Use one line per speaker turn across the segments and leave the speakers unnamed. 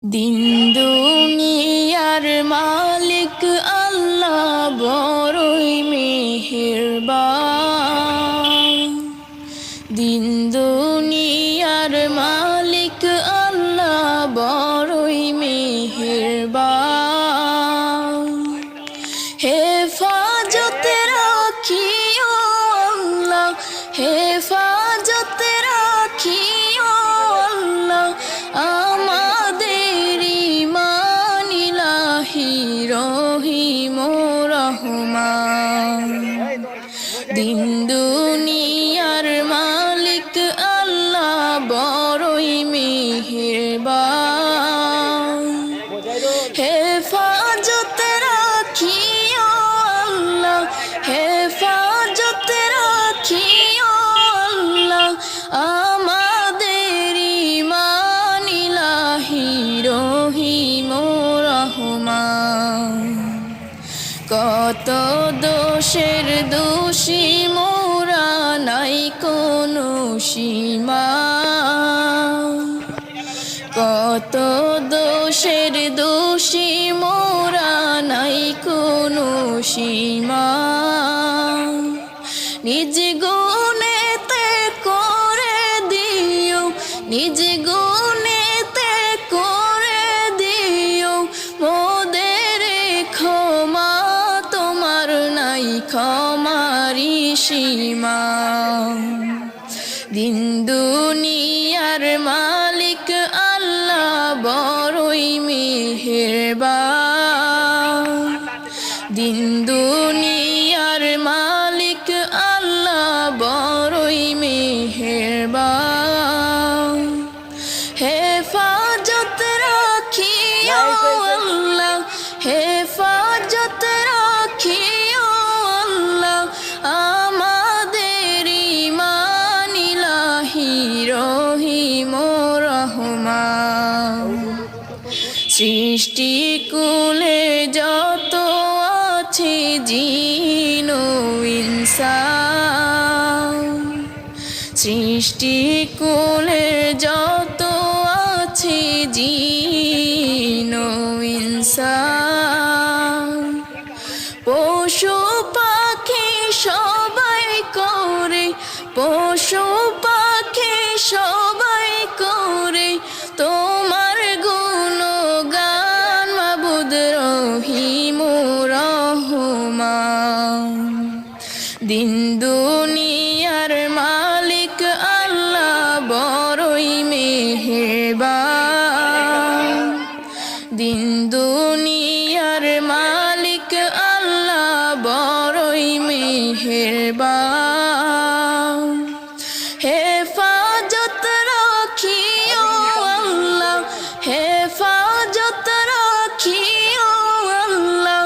দিন দুনিয়ার মালিক আল্লাহ বড়ই মেহেরবান। দিন দুনিয়ার মালিক আল্লাহ বড়ই মেহেরবান। হেফাজতে রাখিও আল্লাহ, হেফাজতে রাখিও আল্লাহ আমাদের ঈমান ইলাহি রহিম রহমান। দিন দুনিয়ার মালিক আল্লাহ বড়ই মেহেরবান। হেফাজতে রাখিও আল্লাহ, হেফাজতে রাখিও আল্লাহ আমাদের ঈমান ইলাহি রহিম রহমান। কত দোষের দোষী মোরা, নাই কোনো সীমা। কত দোষের দোষী মোরা, নাই কোনো সীমা। নিজ গুণেতে করে দিও, নিজ গুণেতে করে দিও মোদের ক্ষমা। তোমার নাই ক্ষমারি সীমা। দিন দুনিয়ার মালিক আল্লাহ বড়ই মেহেরবান। দিন দুনিয়ার মালিক আল্লাহ বড়ই মেহেরবান। হেফাজত রাখিও আল্লাহ, হেফাজত রাখিও আল্লাহ আমাদের ঈমান ইলাহি রহিম রহমান। সৃষ্টি কুলে যত আছে জিন ও ইনসান, সৃষ্টি কুলে যত আছে জিন ও ইনসান। পশু পাখি সবাই করে, পশু পাখি সবাই করে তোমার গুণগান মাবুদ রহিম রহমান। দিন দুনিয়ার মালিক আল্লাহ বড়ই মেহেরবান। দিন দুনিয়ার মালিক আল্লাহ বড়ই মেহেরবান। হেফাজত রাখিও আল্লাহ, হেফাজত রাখিও আল্লাহ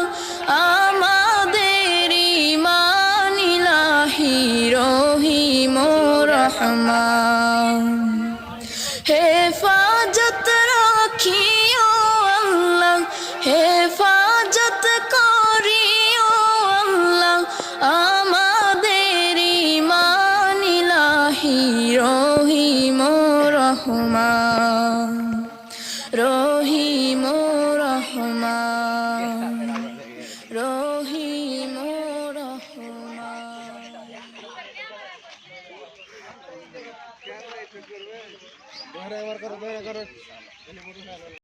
আমাদের ঈমান ইলাহি রহিম রহমান। হেফাজত রাখিও আল্লাহ, হেফাজত করিও আল্লাহ আমাদের ঈমান ইলাহি রহিম রহমান রহিম।